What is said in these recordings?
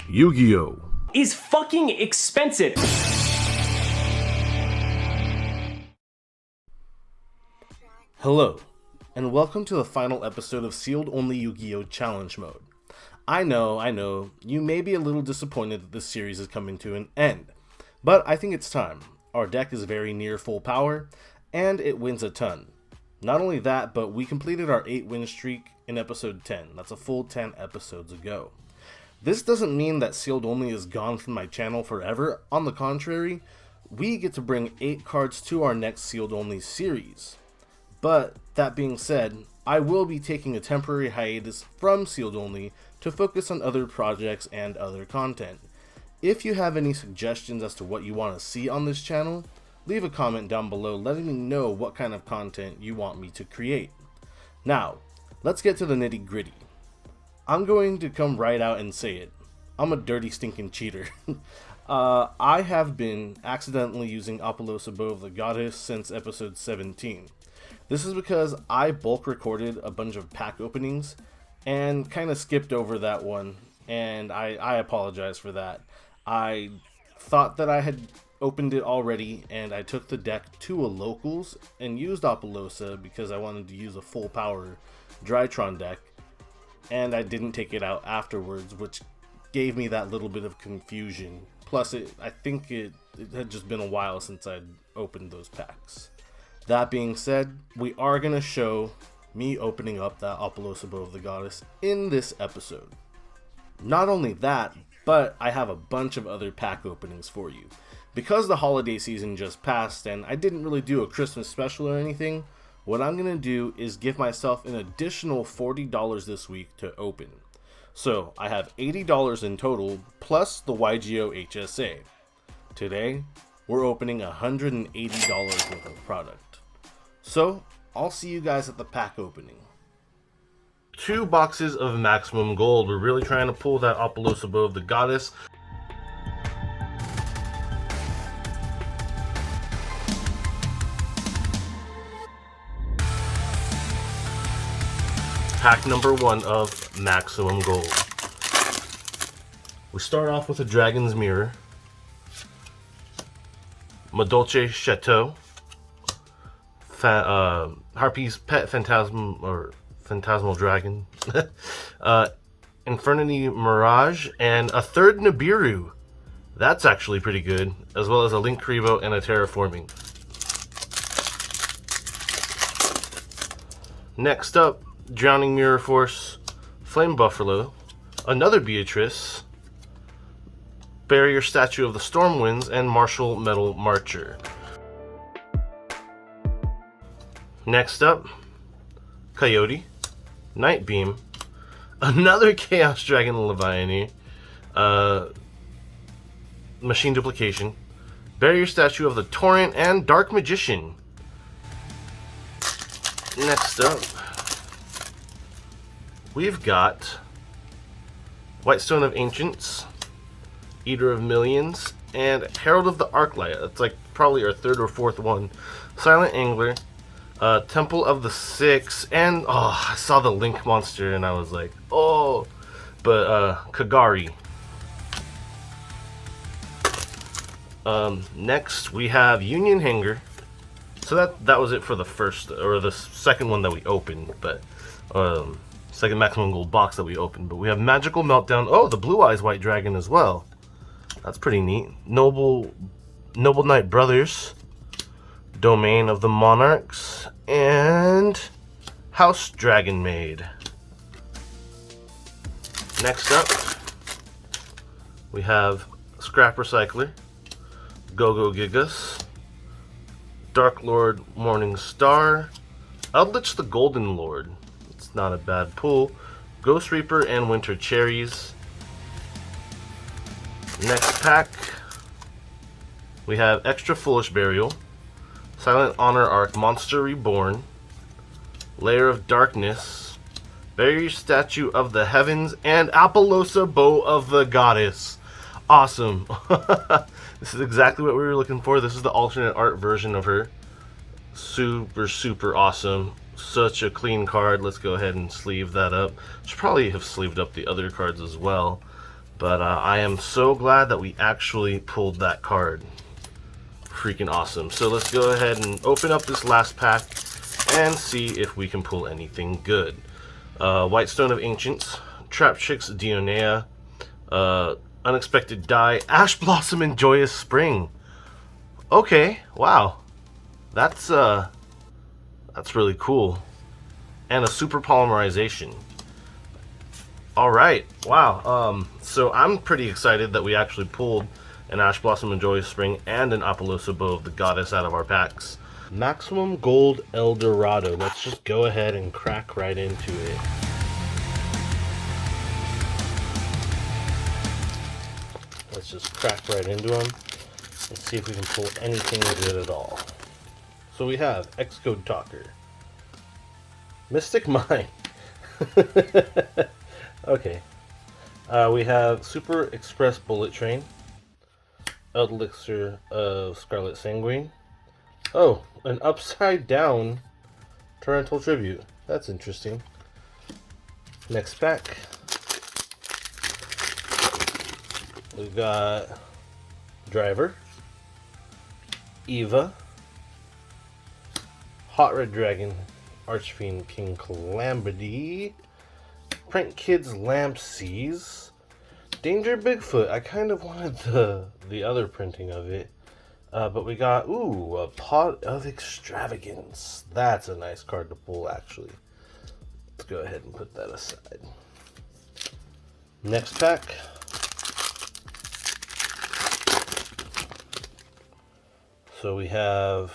Yugioh is fucking expensive. Hello, and welcome to the final episode of Sealed Only Yu-Gi-Oh! Challenge Mode. I know, you may be a little disappointed that this series is coming to an end, but I think it's time. Our deck is very near full power, and it wins a ton. Not only that, but we completed our 8-win streak in episode 10. That's a full 10 episodes ago. This doesn't mean that Sealed Only is gone from my channel forever. On the contrary, we get to bring 8 cards to our next Sealed Only series. But, that being said, I will be taking a temporary hiatus from Sealed Only to focus on other projects and other content. If you have any suggestions as to what you want to see on this channel, leave a comment down below letting me know what kind of content you want me to create. Now, let's get to the nitty gritty. I'm going to come right out and say it. I'm a dirty stinking cheater. I have been accidentally using Apollousa Bow of the Goddess since episode 17. This is because I bulk recorded a bunch of pack openings and kind of skipped over that one, and I apologize for that. I thought that I had opened it already, and I took the deck to a locals and used Apollousa because I wanted to use a full power Drytron deck, and I didn't take it out afterwards, which gave me that little bit of confusion. Plus, I think it had just been a while since I'd opened those packs. That being said, we are going to show me opening up that Apollousa Bow of the Goddess in this episode. Not only that, but I have a bunch of other pack openings for you. Because the holiday season just passed and I didn't really do a Christmas special or anything, what I'm going to do is give myself an additional $40 this week to open. So I have $80 in total plus the YGOHSA. Today, we're opening $180 worth of product. So, I'll see you guys at the pack opening. 2 boxes of maximum gold. We're really trying to pull that Apollousa Bow of the Goddess. Pack number 1 of maximum gold. We start off with a Dragon's Mirror, Madolche Chateau, Harpy's Pet Phantasm or Phantasmal Dragon, Infernity Mirage, and a third Nibiru. That's actually pretty good, as well as a Link Krivo and a Terraforming. Next up, Drowning Mirror Force, Flame Buffalo, another Beatrice, Barrier Statue of the Stormwinds, and Martial Metal Marcher. Next up, Coyote, Night Beam, another Chaos Dragon Leviathan, Machine Duplication, Barrier Statue of the Torrent, and Dark Magician. Next up, we've got Whitestone of Ancients, Eater of Millions, and Herald of the Arclight. That's like probably our 3rd or 4th one. Silent Angler, Temple of the Six, and I saw the Link monster and I was like, oh, but Kagari. Next we have Union Hanger. So that was it for the first or the second one that we opened, but second maximum gold box that we opened. But we have Magical Meltdown. Oh, the Blue Eyes White Dragon as well. That's pretty neat. Noble Knight Brothers, Domain of the Monarchs, and House Dragon Maid. Next up, we have Scrap Recycler, Go-Go Gigas, Dark Lord Morning Star, Eldritch the Golden Lord. It's not a bad pull. Ghost Reaper and Winter Cherries. Next pack, we have Extra Foolish Burial, Silent Honor Arc Monster Reborn, Lair of Darkness, Barrier Statue of the Heavens, and Apollousa Bow of the Goddess. Awesome. This is exactly what we were looking for. This is the alternate art version of her. Super awesome. Such a clean card. Let's go ahead and sleeve that up. Should probably have sleeved up the other cards as well. But I am so glad that we actually pulled that card. Freaking awesome. So let's go ahead and open up this last pack and see if we can pull anything good. Whitestone of Ancients, Traptrix Dionea, Unexpected Die, Ash Blossom and Joyous Spring. Okay, wow. That's really cool. And a Super Polymerization. Alright, wow. So I'm pretty excited that we actually pulled an Ash Blossom and Joyous Spring and an Apollousa Bow of the Goddess out of our packs. Maximum Gold El Dorado. Let's just go ahead and crack right into it. Let's just crack right into them and see if we can pull anything good at all. So we have Xcode Talker, Mystic Mine. Okay. We have Super Express Bullet Train, Elixir of Scarlet Sanguine. Oh, an upside down Torrential Tribute. That's interesting. Next pack. We've got Driver, Eva, Hot Red Dragon, Archfiend King Calamity, Prank Kids Lamp Seas, Danger Bigfoot. I kind of wanted the other printing of it. But we got, ooh, a Pot of Extravagance. That's a nice card to pull, actually. Let's go ahead and put that aside. Next pack. So we have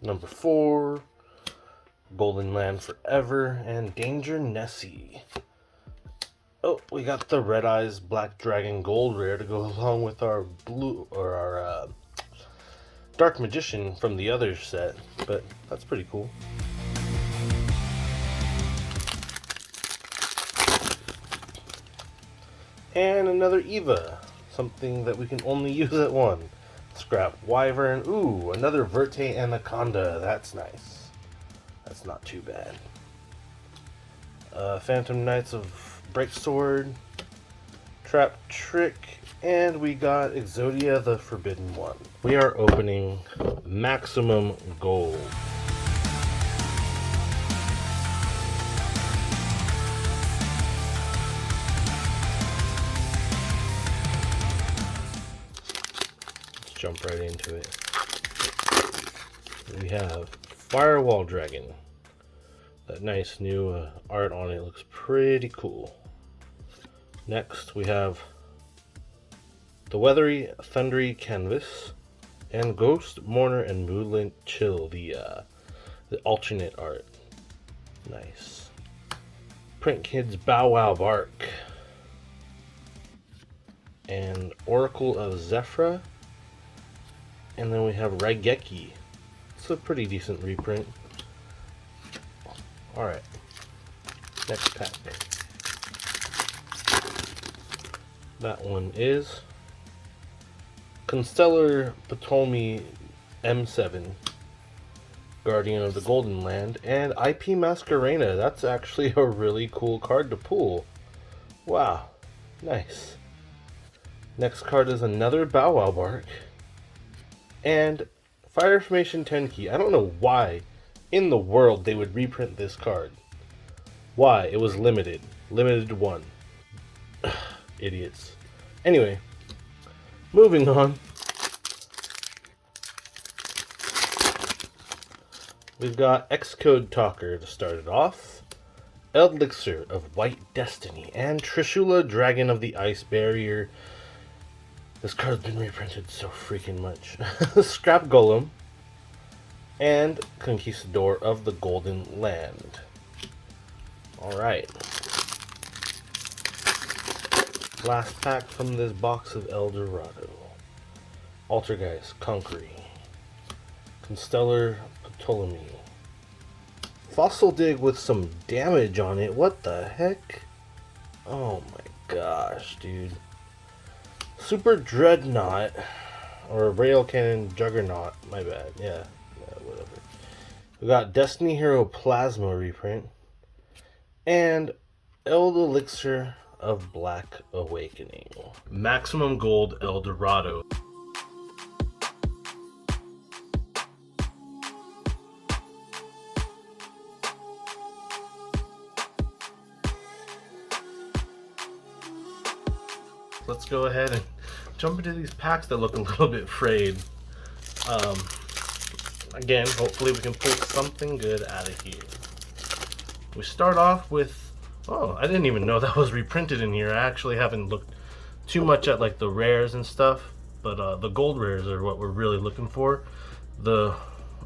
number 4, Golden Land Forever, and Danger Nessie. Oh, we got the Red Eyes Black Dragon Gold Rare to go along with our blue, or our Dark Magician from the other set, but that's pretty cool. And another Eva, something that we can only use at one. Scrap Wyvern. Ooh, another Verte Anaconda. That's nice. That's not too bad. Phantom Knights of Breaksword, Trap Trick, and we got Exodia the Forbidden One. We are opening Maximum Gold. Let's jump right into it. We have Firewall Dragon. That nice new art on it looks pretty cool. Next we have the Weathery Thundery Canvas and Ghost Mourner and Moonlit Chill, the alternate art. Nice. Print Kids Bow Wow Bark and Oracle of Zephyra, and then we have Raigeki. It's a pretty decent reprint. Alright, next pack. That one is Constellar Ptolemy M7, Guardian of the Golden Land, and IP Masquerena. That's actually a really cool card to pull. Wow, nice. Next card is another Bow Wow Bark, and Fire Formation Tenki. I don't know why in the world they would reprint this card. Why? It was limited. Limited to 1. Idiots. Anyway, moving on. We've got Xcode Talker to start it off, Elixir of White Destiny, and Trishula Dragon of the Ice Barrier. This card's been reprinted so freaking much. Scrap Golem, and Conquistador of the Golden Land. Alright. Last pack from this box of El Dorado. Altergeist Conquery, Constellar Ptolemy, Fossil Dig with some damage on it. What the heck? Oh my gosh, dude. Super Dreadnought, or Rail Cannon Juggernaut, my bad. Yeah, whatever. We got Destiny Hero Plasma reprint, and Elixir of Black Awakening. Maximum Gold El Dorado. Let's go ahead and jump into these packs that look a little bit frayed. Again, hopefully we can pull something good out of here. We start off with, oh, I didn't even know that was reprinted in here. I actually haven't looked too much at like the rares and stuff, but the gold rares are what we're really looking for. The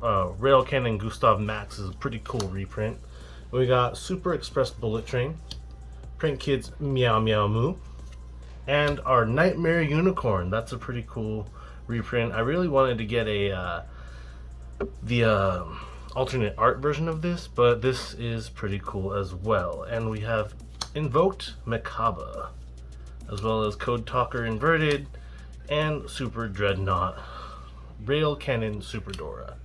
Rail Cannon Gustav Max is a pretty cool reprint. We got Super Express Bullet Train, Print Kids Meow Meow Moo, and our Nightmare Unicorn. That's a pretty cool reprint. I really wanted to get the alternate art version of this, but this is pretty cool as well. And we have Invoked Mekaba, as well as Code Talker Inverted, and Super Dreadnought Rail Cannon Super Dora.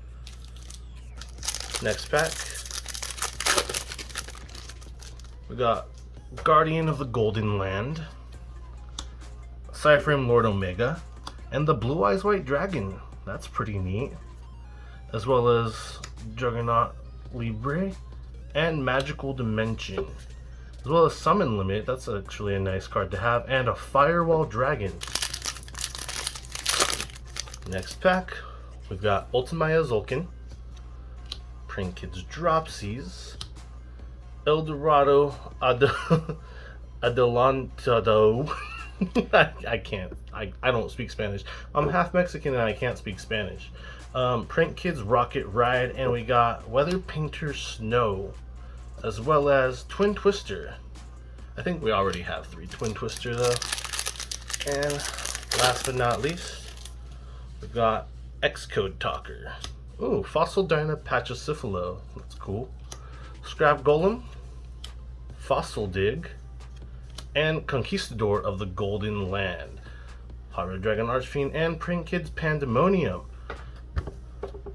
Next pack, we got Guardian of the Golden Land, Cyframe Lord Omega, and the Blue Eyes White Dragon. That's pretty neat. As well as Juggernaut Libre and Magical Dimension. As well as Summon Limit. That's actually a nice card to have. And a Firewall Dragon. Next pack, we've got Ultimaya Zulkin, Print Kids Dropsies, El Dorado Adelantado. I don't speak Spanish. I'm half Mexican and I can't speak Spanish. Print Kids Rocket Ride, and we got Weather Painter Snow, as well as Twin Twister. I think we already have 3 Twin Twister though. And last but not least, we've got X-Code Talker. Ooh, Fossil Dyna Pachycephalo. That's cool. Scrap Golem, Fossil Dig, and Conquistador of the Golden Land. Pyro Dragon Archfiend, and Print Kids Pandemonium.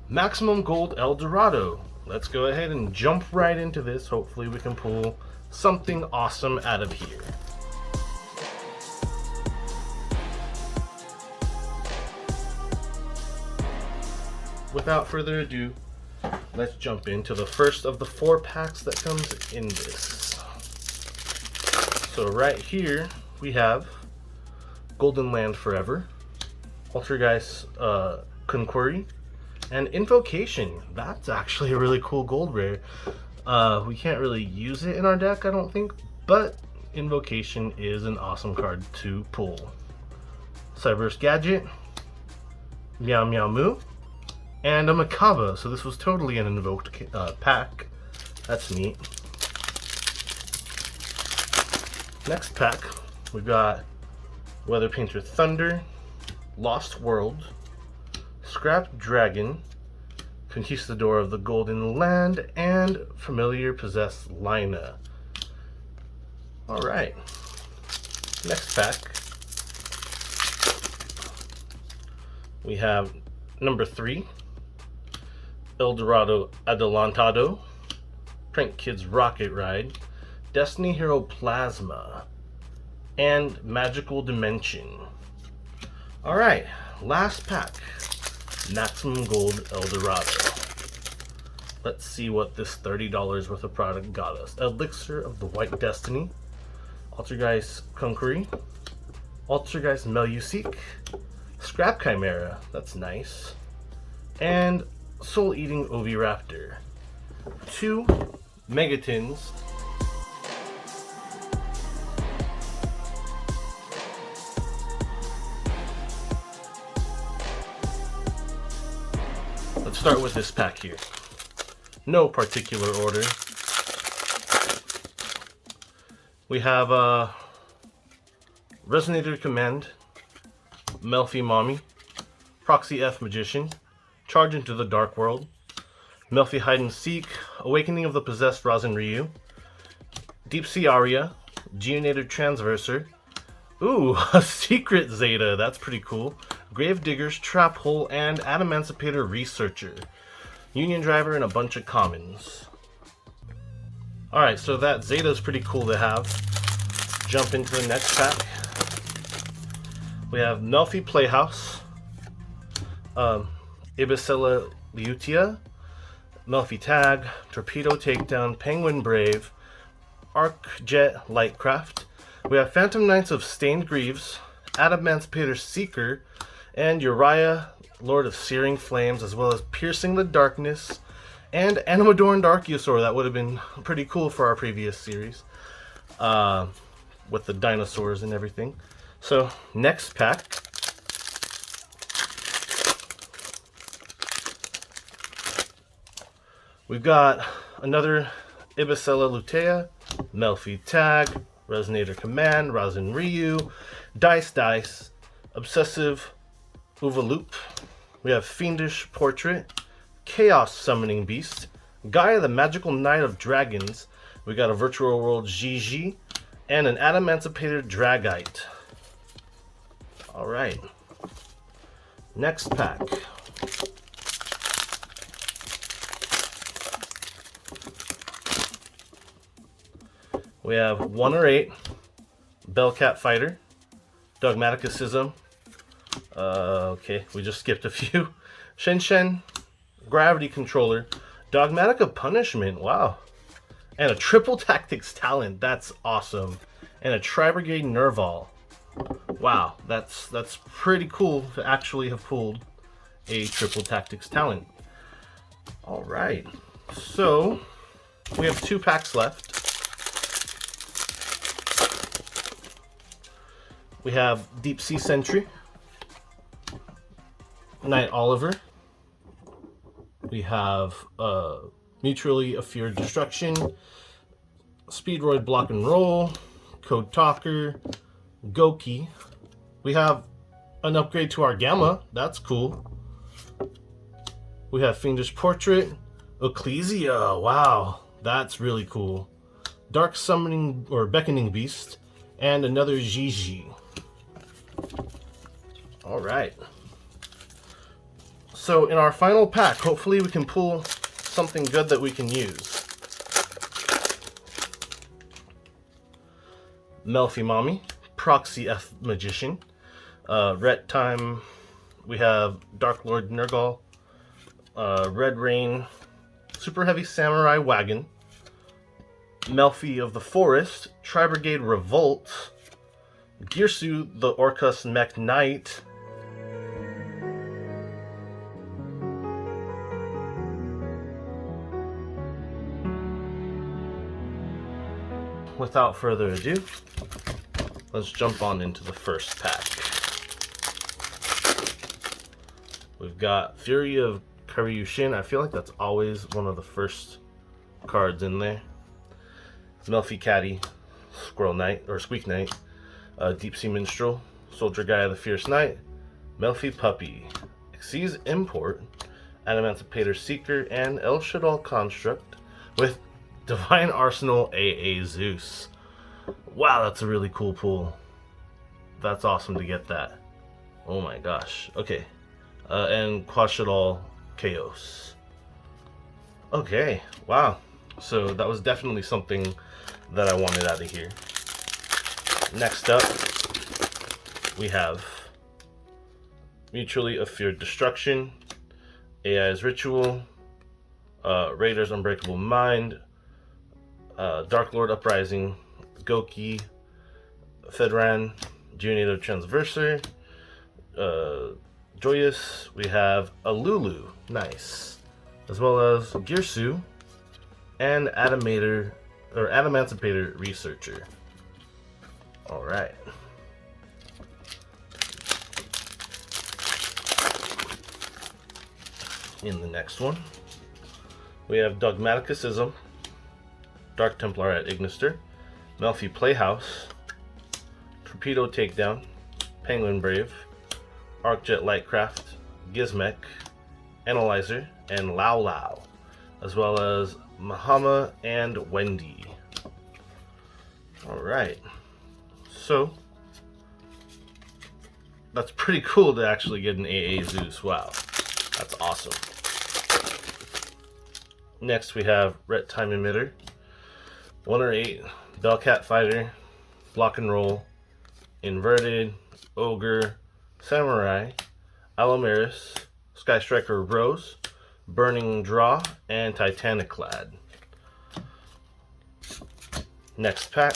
Maximum Gold El Dorado. Let's go ahead and jump right into this. Hopefully we can pull something awesome out of here. Without further ado, let's jump into the first of the 4 packs that comes in this. So right here we have Golden Land Forever, Altergeist Conquery, and Invocation. That's actually a really cool gold rare. We can't really use it in our deck, I don't think, but Invocation is an awesome card to pull. Cyberse Gadget, Meow Meow Moo, and a Mekaba. So this was totally an invoked pack. That's neat. Next pack, we've got Weather Painter Thunder, Lost World, Scrap Dragon, Conquistador of the Golden Land, and Familiar Possessed Lina. Alright, next pack, we have number 3, El Dorado Adelantado, Print Kids Rocket Ride, Destiny Hero Plasma, and Magical Dimension. Alright, last pack, Maximum Gold El Dorado. Let's see what this $30 worth of product got us. Elixir of the White Destiny, Altergeist Conquery, Altergeist Meluseek, Scrap Chimera, that's nice, and Soul Eating Oviraptor. 2 Megatins. Let's start with this pack here. No particular order. We have Resonator Command, Melfi Mommy, Proxy F Magician, Charge into the Dark World, Melfi Hide and Seek, Awakening of the Possessed Razin Ryu, Deep Sea Aria, Geonator Transverser, ooh, a Secret Zeta, that's pretty cool, Gravedigger's Trap Hole, and Adamancipator Researcher, Union Driver, and a bunch of commons. Alright, so that Zeta is pretty cool to have. jump into the next pack. We have Melfi Playhouse, Ibicella Liutia, Melfi Tag, Torpedo Takedown, Penguin Brave, Arcjet Lightcraft. We have Phantom Knights of Stained Greaves, Adamancipator Seeker, and Uriah, Lord of Searing Flames, as well as Piercing the Darkness, and Animadorn Arceosaur. That would have been pretty cool for our previous series, with the dinosaurs and everything. So, next pack. We've got another Ibicella Lutea, Melfi Tag, Resonator Command, Razin Ryu, Dice, Obsessive Uvaloop. We have Fiendish Portrait, Chaos Summoning Beast, Gaia the Magical Knight of Dragons. We got a Virtual World GG, and an Adamancipator Dragite. Alright. Next pack. We have 1 or 8 Bellcat Fighter, Dogmaticism. Okay, we just skipped a few. Shen, Gravity Controller, Dogmatica Punishment, wow. And a Triple Tactics Talent, that's awesome. And a Tri-Brigade Nerval. Wow, that's pretty cool to actually have pulled a Triple Tactics Talent. Alright, so we have 2 packs left. We have Deep Sea Sentry, Knight Oliver. We have Mutually Afeared Destruction, Speedroid Block and Roll, Code Talker, Goki. We have an upgrade to our Gamma, that's cool. We have Fiendish Portrait, Ecclesia, wow, that's really cool. Dark Summoning or Beckoning Beast, and another Gigi. Alright. So in our final pack, hopefully we can pull something good that we can use. Melfi Mommy, Proxy F Magician, Ret Time, we have Dark Lord Nergal, Red Rain, Super Heavy Samurai Wagon, Melfi of the Forest, Tri-Brigade Revolt, Girsu the Orcus Mech Knight, without further ado, let's jump on into the first pack. We've got Fury of Karyushin. I feel like that's always one of the first cards in there. Melfi Caddy, Squirrel Knight, or Squeak Knight, Deep Sea Minstrel, Soldier Gaia the Fierce Knight, Melfi Puppy, Xyz Import, Adamancipator Seeker, and El Shadal Construct with Divine Arsenal AA Zeus. Wow, that's a really cool pull. That's awesome to get that. Oh my gosh. Okay. And Quashadal Chaos. Okay, wow. So that was definitely something that I wanted out of here. Next up, we have Mutually Afeared Destruction, AI's Ritual, Raider's Unbreakable Mind, Dark Lord Uprising, Goki, Fedran, Geonator Transverser, Joyous, we have Alulu, nice, as well as Girsu, and Adamancipator Researcher. Alright. In the next one, we have Dogmaticism, Dark Templar at Ignister, Melfi Playhouse, Torpedo Takedown, Penguin Brave, Arcjet Lightcraft, Gizmek, Analyzer, and Lao Lao, as well as Mahama and Wendy. Alright, so that's pretty cool to actually get an AA Zeus. Wow, that's awesome. Next we have Ret Time Emitter, 1 or 8 Bellcat Fighter, Block and Roll, Inverted, Ogre, Samurai, Alomaris, Sky Striker Rose, Burning Draw, and Titanic Clad. Next pack.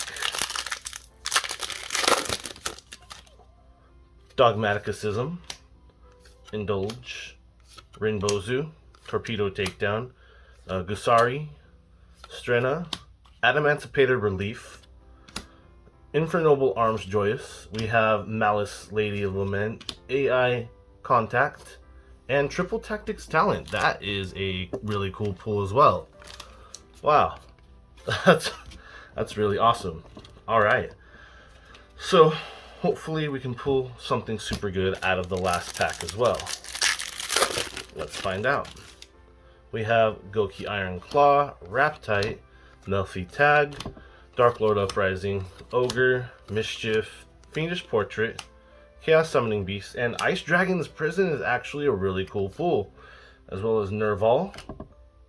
Dogmaticism, Indulge, Rainbow Zoo, Torpedo Takedown, Gusari, Strena, Adamantipated Relief, Infernoble Arms Joyous. We have Malice Lady of Lament, AI Contact, and Triple Tactics Talent. That is a really cool pull as well. Wow, that's really awesome. All right, so hopefully we can pull something super good out of the last pack as well. Let's find out. We have Goki Iron Claw, Raptite, Melfi Tag, Dark Lord Uprising, Ogre, Mischief, Fiendish Portrait, Chaos Summoning Beast, and Ice Dragon's Prison is actually a really cool pull, as well as Nerval.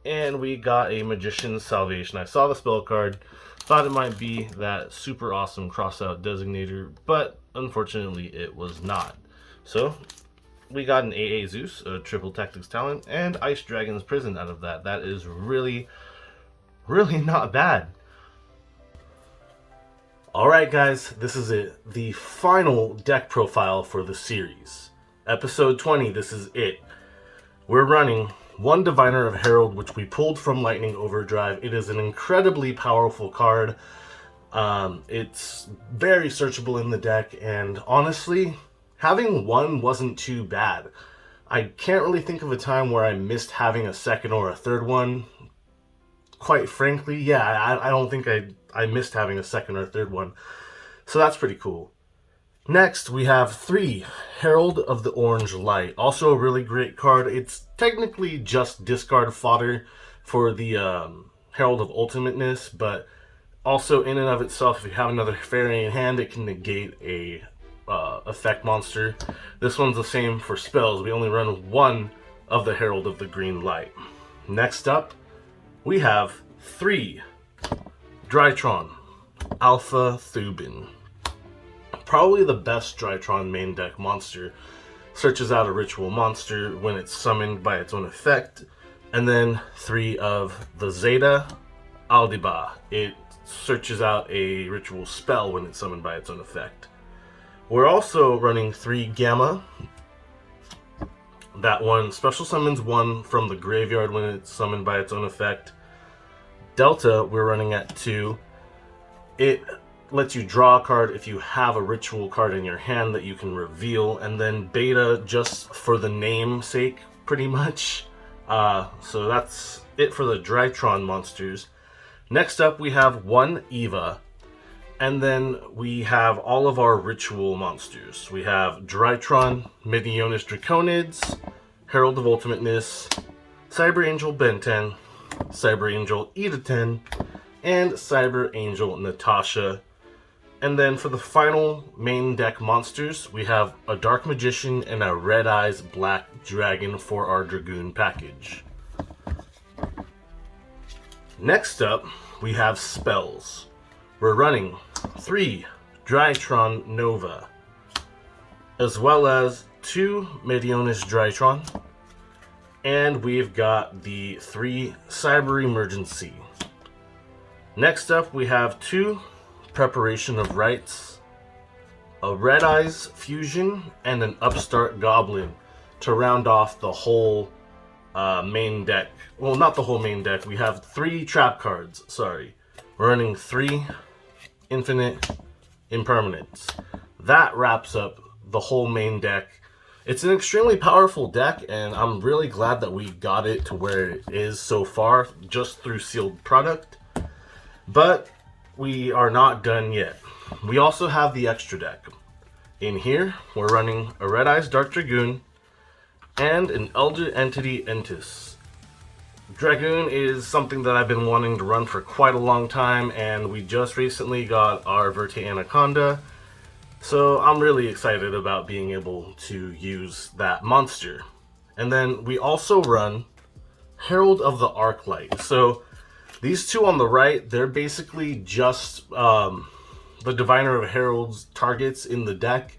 And we got a Magician's Salvation. I saw the spell card, thought it might be that super awesome crossout designator, but unfortunately it was not. So we got an AA Zeus, a Triple Tactics Talent, and Ice Dragon's Prison out of that. That is really not bad. Alright guys, this is it. The final deck profile for the series. Episode 20, this is it. We're running one Diviner of Herald, which we pulled from Lightning Overdrive. It is an incredibly powerful card. It's very searchable in the deck, and honestly, having one wasn't too bad. I can't really think of a time where I missed having a second or a third one. Quite frankly, yeah, I don't think I missed having a second or third one. So that's pretty cool. Next, we have 3, Herald of the Orange Light. Also a really great card. It's technically just discard fodder for the Herald of Ultimateness, but also in and of itself, if you have another fairy in hand, it can negate a effect monster. This one's the same for spells. We only run one of the Herald of the Green Light. Next up, we have 3, Drytron, Alpha Thubin. Probably the best Drytron main deck monster. Searches out a ritual monster when it's summoned by its own effect. And then 3 of the Zeta, Aldiba. It searches out a ritual spell when it's summoned by its own effect. We're also running 3 Gamma. That one special summons 1 from the graveyard when it's summoned by its own effect. Delta, we're running at 2. It lets you draw a card if you have a ritual card in your hand that you can reveal, and then Beta just for the name sake, pretty much. So that's it for the Drytron monsters. Next up, we have 1 Eva, and then we have all of our ritual monsters. We have Drytron, Midionis Draconids, Herald of Ultimateness, Cyber Angel Benten, Cyber Angel Editen, and Cyber Angel Natasha. And then for the final main deck monsters, we have a Dark Magician and a Red Eyes Black Dragon for our Dragoon package. Next up, we have spells. We're running 3 Drytron Nova, as well as 2 Midionis Drytron, and we've got the 3 Cyber Emergency. Next up, we have 2 Preparation of Rites, a Red Eyes Fusion, and an Upstart Goblin to round off the whole main deck. Well, not the whole main deck. We have 3 trap cards, sorry. We're running 3 Infinite Impermanents. That wraps up the whole main deck. It's an extremely powerful deck, and I'm really glad that we got it to where it is so far, just through sealed product. But we are not done yet. We also have the extra deck. In here, we're running a Red Eyes Dark Dragoon and an Elder Entity Entis. Dragoon is something that I've been wanting to run for quite a long time, and we just recently got our Verte Anaconda, so I'm really excited about being able to use that monster. And then we also run Herald of the Arclight. So these 2 on the right, they're basically just the the Diviner of Heralds targets in the deck.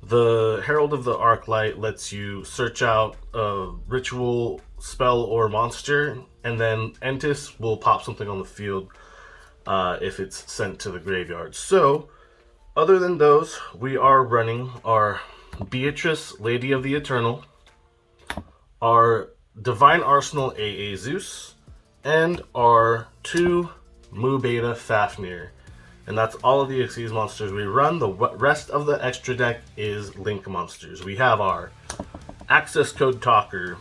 The Herald of the Arclight lets you search out a ritual, spell, or monster, and then Entis will pop something on the field if it's sent to the graveyard. So, other than those, we are running our Beatrice, Lady of the Eternal, our Divine Arsenal AA Zeus, and our 2 Mu Beta Fafnir. And that's all of the Xyz monsters we run. The rest of the extra deck is Link monsters. We have our Access Code Talker,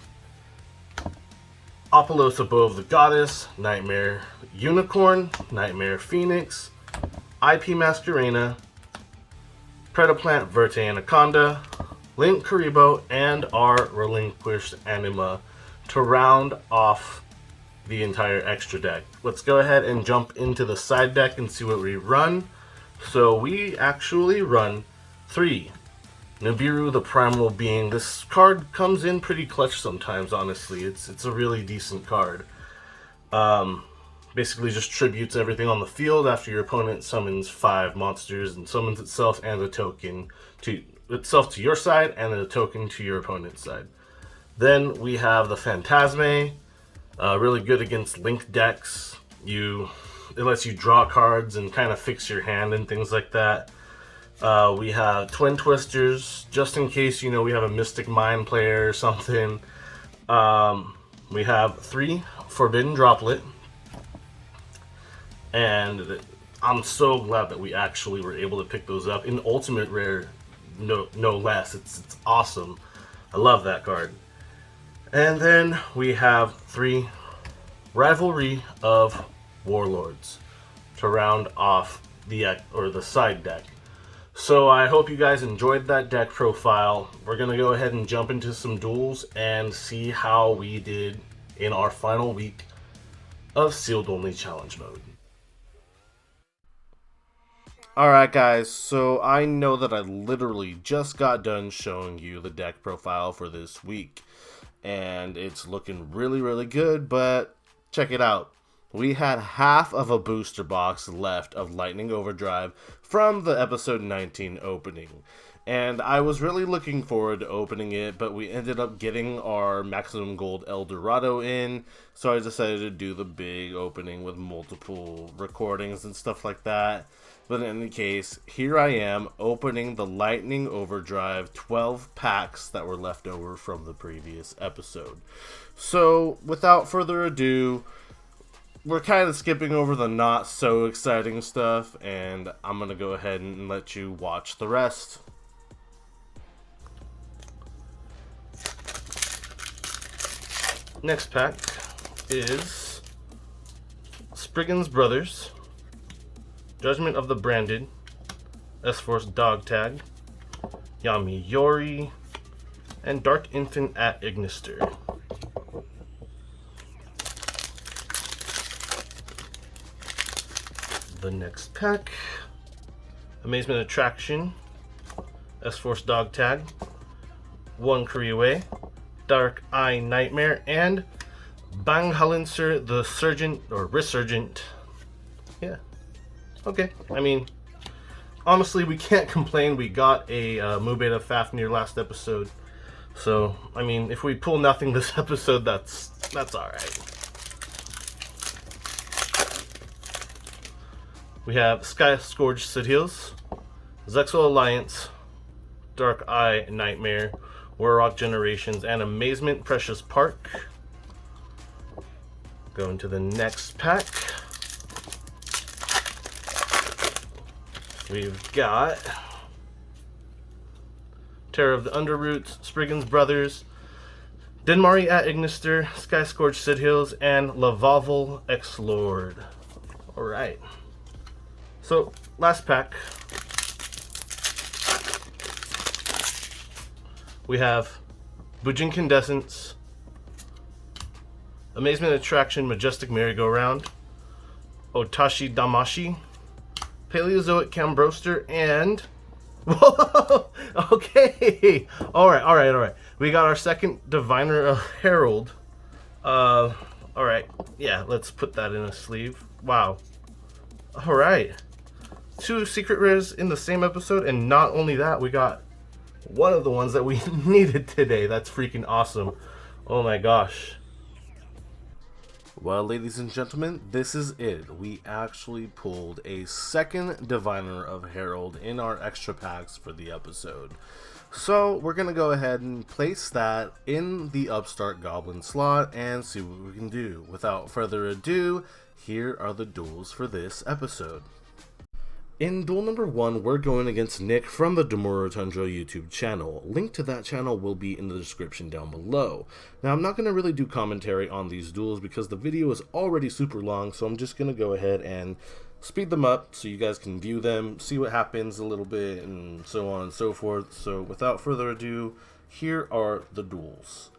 Apolos Above the Goddess, Nightmare Unicorn, Nightmare Phoenix, IP Masquerena, Predaplant Verte Anaconda, Link Karibo, and our Relinquished Anima to round off the entire extra deck. Let's go ahead and jump into the side deck and see what we run. So we actually run 3. Nibiru, the Primal Being. This card comes in pretty clutch sometimes, honestly. It's a really decent card. Basically just tributes everything on the field after your opponent summons 5 monsters and summons itself and a token to itself to your side and a token to your opponent's side. Then we have the Phantasme. Really good against Link decks. It lets you draw cards and kind of fix your hand and things like that. We have Twin Twisters, just in case, we have a Mystic Mind player or something. We have 3 Forbidden Droplet. And I'm so glad that we actually were able to pick those up. In Ultimate Rare, no less. It's awesome. I love that card. And then we have 3 Rivalry of Warlords to round off the side deck. So I hope you guys enjoyed that deck profile. We're going to go ahead and jump into some duels and see how we did in our final week of Sealed Only Challenge Mode. Alright guys, so I know that I literally just got done showing you the deck profile for this week. And it's looking really good, but check it out. We had half of a booster box left of Lightning Overdrive from the episode 19 opening. And I was really looking forward to opening it, but we ended up getting our Maximum Gold El Dorado in, so I decided to do the big opening with multiple recordings and stuff like that. But in any case, here I am opening the Lightning Overdrive 12 packs that were left over from the previous episode. So, without further ado, we're kind of skipping over the not so exciting stuff, and I'm going to go ahead and let you watch the rest. Next pack is Spriggan's Brothers, Judgment of the Branded, S-Force Dog Tag, Yami Yori, and Dark Infant at Ignister. The next pack, Amazement Attraction, S-Force Dog Tag, One Kuriwe, Dark Eye Nightmare, and Bang Halinser the Surgent, or Resurgent. Yeah. Okay. I mean, honestly, we can't complain. We got a Mu Beta Fafnir last episode. So, I mean, if we pull nothing this episode, that's alright. We have Sky Scourge Sidhills, Zexal Alliance, Dark Eye Nightmare, Warrock Generations, and Amazement Precious Park. Going to the next pack. We've got Terror of the Underroots, Spriggan's Brothers, Denmari at Ignister, Sky Scourge Sidhills, and Lavavel X-Lord. Alright. So, last pack. We have Bujin Condescence, Amazement Attraction Majestic Merry-Go-Round, Otashi Damashi, Paleozoic Cambroster, and... Whoa! Okay! Alright. We got our second Diviner Herald. Alright. Yeah, let's put that in a sleeve. Wow. Alright. 2 secret rares in the same episode, and not only that, we got one of the ones that we needed today. That's freaking awesome. Oh my gosh. Well, ladies and gentlemen, this is it. We actually pulled a second Diviner of Herald in our extra packs for the episode. So we're going to go ahead and place that in the Upstart Goblin slot and see what we can do. Without further ado, here are the duels for this episode. In duel number 1, we're going against Nick from the Dermure Tundra YouTube channel. Link to that channel will be in the description down below. Now, I'm not going to really do commentary on these duels because the video is already super long, so I'm just going to go ahead and speed them up so you guys can view them, see what happens a little bit, and so on and so forth. So without further ado, here are the duels.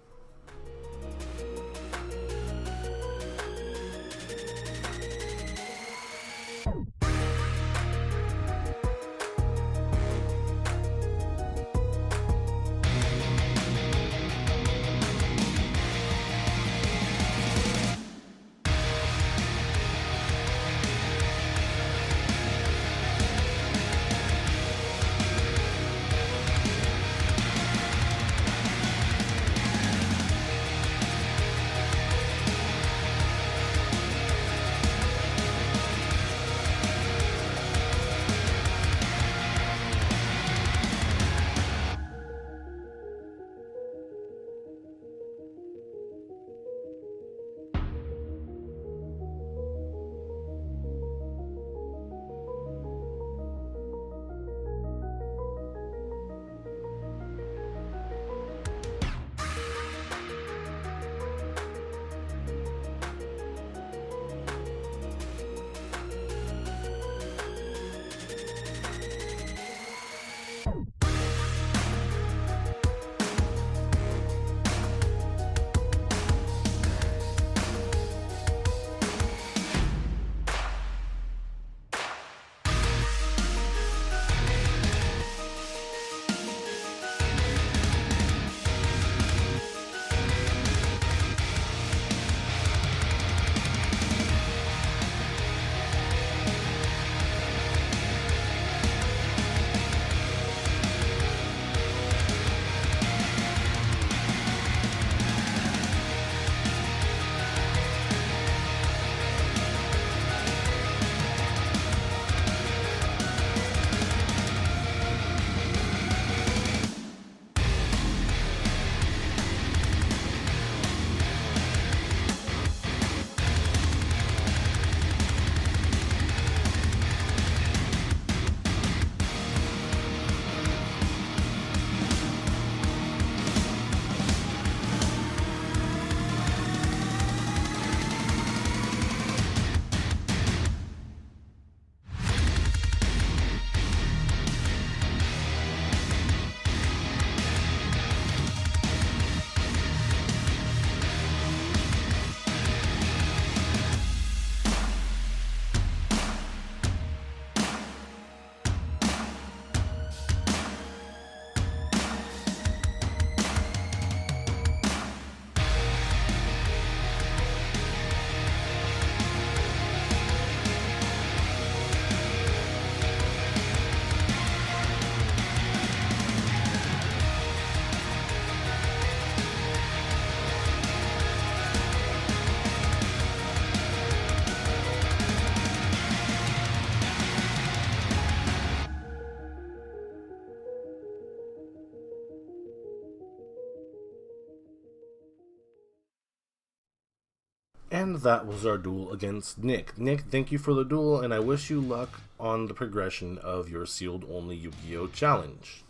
And that was our duel against Nick. Nick, thank you for the duel, and I wish you luck on the progression of your sealed-only Yu-Gi-Oh! Challenge.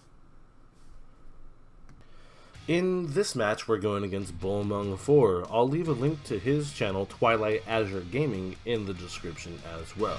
In this match, we're going against Bull Among 4. I'll leave a link to his channel, Twilight Azure Gaming, in the description as well.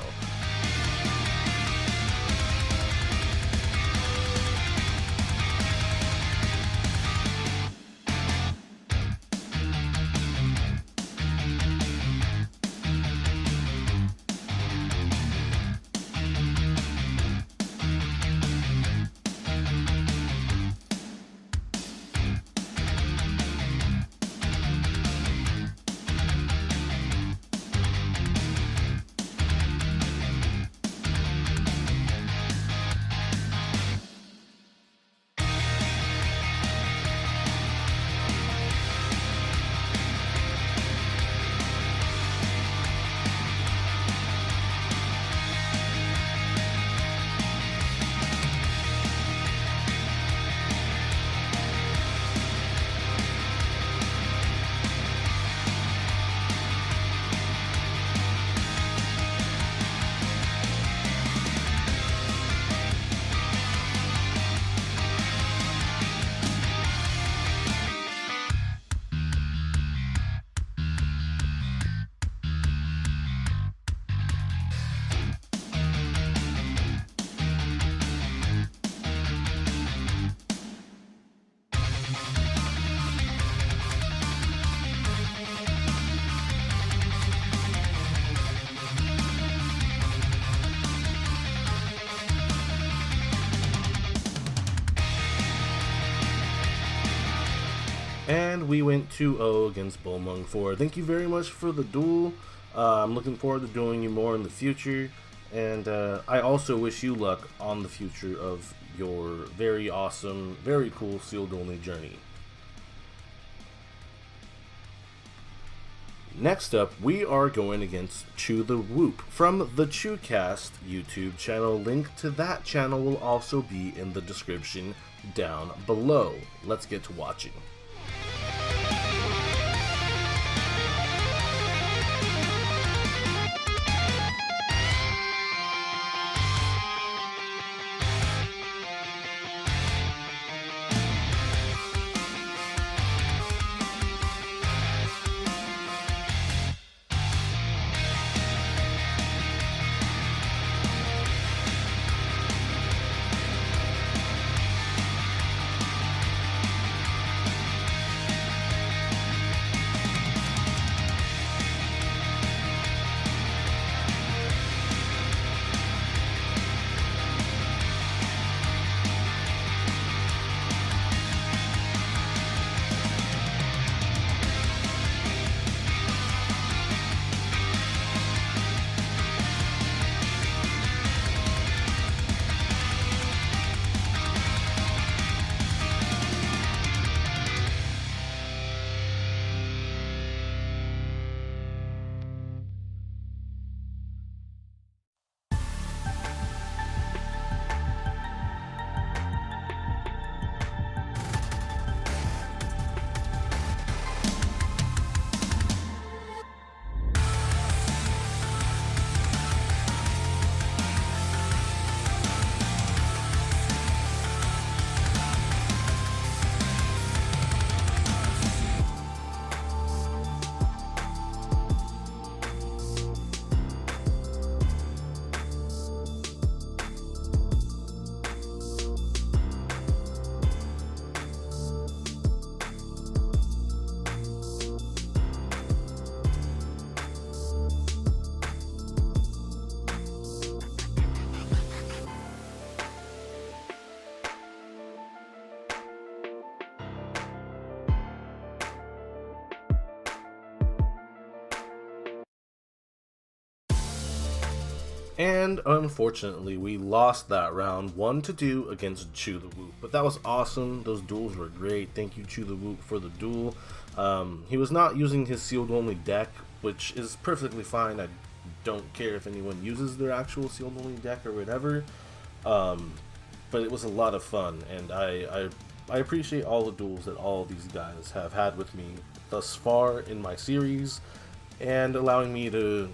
And we went 2-0 against Bulmung 4. Thank you very much for the duel. I'm looking forward to doing you more in the future. And I also wish you luck on the future of your very awesome, very cool sealed only journey. Next up, we are going against Chew the Whoop from the TheChuCast YouTube channel. Link to that channel will also be in the description down below. Let's get to watching. And unfortunately, we lost that round 1-2 against Chew the Whoop. But that was awesome. Those duels were great. Thank you, Chew the Whoop, for the duel. He was not using his sealed only deck, which is perfectly fine. I don't care if anyone uses their actual sealed only deck or whatever. But it was a lot of fun, and I appreciate all the duels that all of these guys have had with me thus far in my series, and allowing me to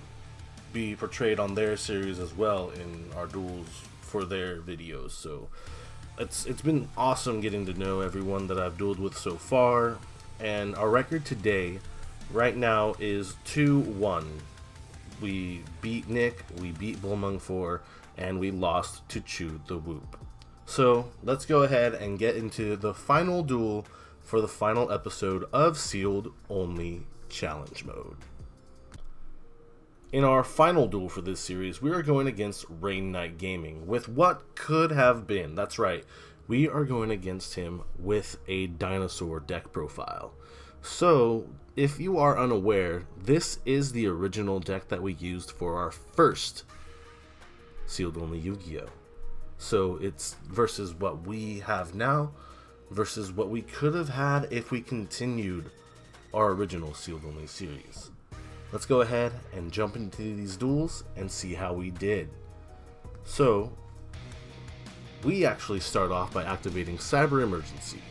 be portrayed on their series as well in our duels for their videos. So it's been awesome getting to know everyone that I've dueled with so far, and our record today right now is 2-1. We beat Nick, we beat Bulmung 4, and we lost to Chew the Whoop. So let's go ahead and get into the final duel for the final episode of Sealed Only Challenge Mode. In our final duel for this series, we are going against Rainnite Gaming with what could have been. That's right, we are going against him with a dinosaur deck profile. So, if you are unaware, this is the original deck that we used for our first Sealed Only Yu-Gi-Oh! So it's versus what we have now versus what we could have had if we continued our original Sealed Only series. Let's go ahead and jump into these duels and see how we did. So, we actually start off by activating Cyber Emergency.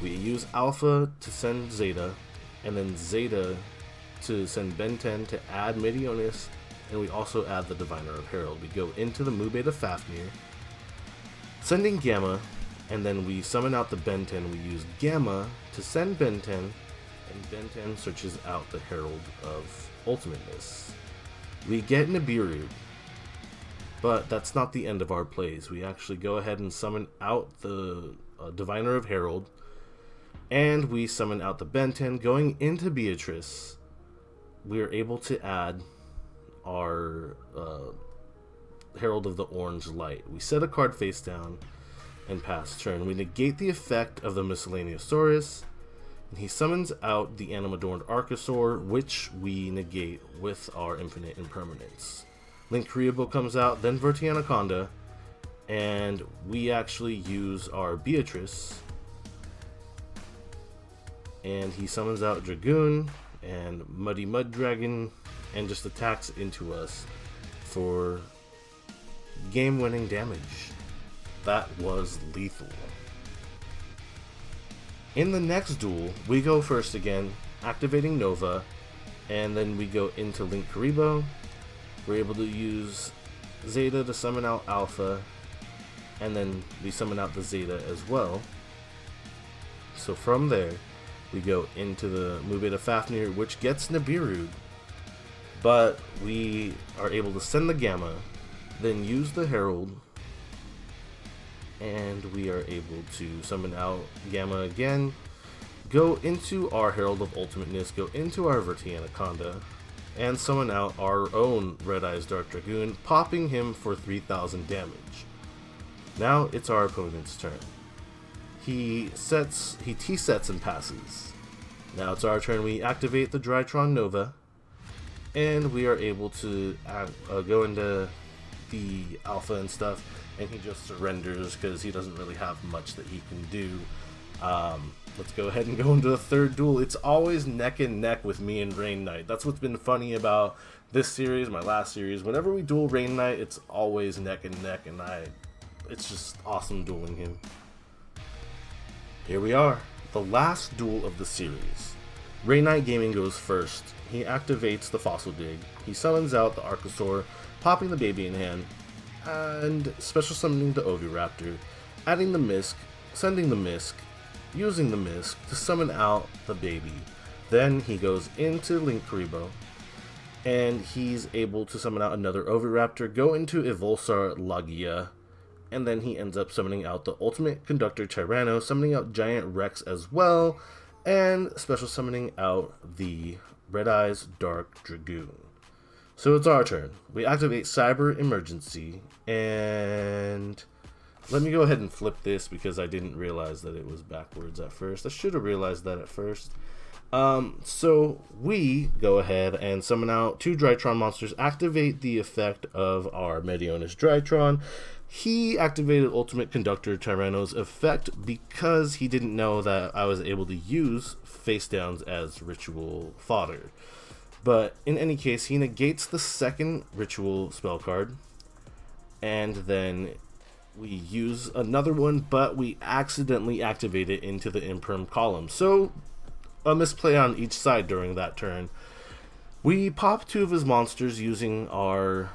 We use Alpha to send Zeta, and then Zeta to send Ben 10 to add Medionis, and we also add the Diviner of Herald. We go into the Mu Beta Fafnir, sending Gamma, and then we summon out the Ben 10. We use Gamma to send Ben 10, and Ben 10 searches out the Herald of Ultimateness. We get Nibiru, but that's not the end of our plays. We actually go ahead and summon out the Diviner of Herald, and we summon out the Ben 10. Going into Beatrice, we are able to add our Herald of the Orange Light. We set a card face down and pass turn. We negate the effect of the Miscellaneousaurus, He summons out the Animadorned Archosaur, which we negate with our Infinite Impermanence. Linkuriboh comes out, then Vertianaconda, and we actually use our Beatrice, and he summons out Dragoon and Muddy Mud Dragon and just attacks into us for game-winning damage. That was lethal. In the next duel, we go first again, activating Nova, and then we go into Linkuriboh. We're able to use Zeta to summon out Alpha, and then we summon out the Zeta as well. So from there, we go into the Mubeta Fafnir, which gets Nibiru, but we are able to send the Gamma, then use the Herald, and we are able to summon out Gamma again, go into our Herald of Ultimateness, go into our Vertianaconda, and summon out our own Red Eyes Dark Dragoon, popping him for 3000 damage. Now it's our opponent's turn. He T-sets and passes. Now it's our turn. We activate the Drytron Nova, and we are able to go into the Alpha and stuff, and he just surrenders because he doesn't really have much that he can do. Let's go ahead and go into the third duel. It's always neck and neck with me and Rainnite. That's what's been funny about this series, my last series. Whenever we duel Rainnite, it's always neck and neck, and it's just awesome dueling him. Here we are, the last duel of the series. Rainnite Gaming goes first. He activates the Fossil Dig. He summons out the Archosaur, popping the baby in hand, and special summoning the Oviraptor, adding the Misk, sending the Misk, using the Misk to summon out the baby. Then he goes into Linkuriboh, and he's able to summon out another Oviraptor, go into Evolsar Lagia, and then he ends up summoning out the Ultimate Conductor Tyranno, summoning out Giant Rex as well, and special summoning out the Red Eyes Dark Dragoon. So it's our turn. We activate Cyber Emergency, and let me go ahead and flip this because I didn't realize that it was backwards at first. I should have realized that at first. So we go ahead and summon out 2 Drytron monsters, activate the effect of our Meteonis Drytron. He activated Ultimate Conductor Tyranno's effect because he didn't know that I was able to use face downs as ritual fodder. But in any case, he negates the second ritual spell card, and then we use another one, but we accidentally activate it into the Imperm column. So a misplay on each side during that turn. We pop 2 of his monsters using our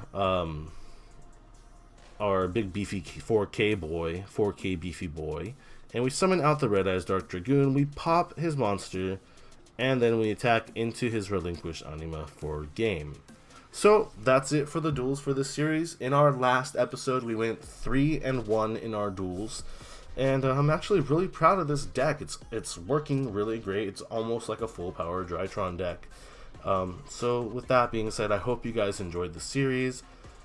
big beefy 4K beefy boy, and we summon out the Red Eyes Dark Dragoon. We pop his monster, and then we attack into his Relinquished Anima for game. So that's it for the duels for this series. In our last episode, we went 3-1 in our duels, and I'm actually really proud of this deck. It's working really great. It's almost like a full power Drytron deck. So with that being said, I hope you guys enjoyed the series.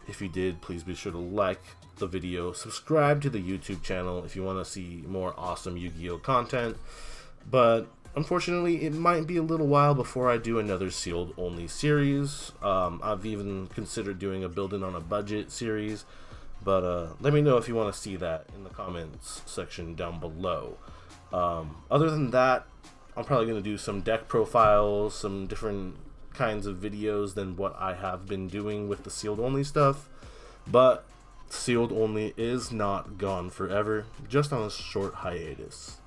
If you did, please be sure to like the video, subscribe to the YouTube channel if you want to see more awesome Yu-Gi-Oh content. But unfortunately, it might be a little while before I do another sealed only series. I've even considered doing a building on a budget series, but let me know if you want to see that in the comments section down below. Other than that, I'm probably going to do some deck profiles, some different kinds of videos than what I have been doing with the sealed only stuff. But sealed only is not gone forever, just on a short hiatus.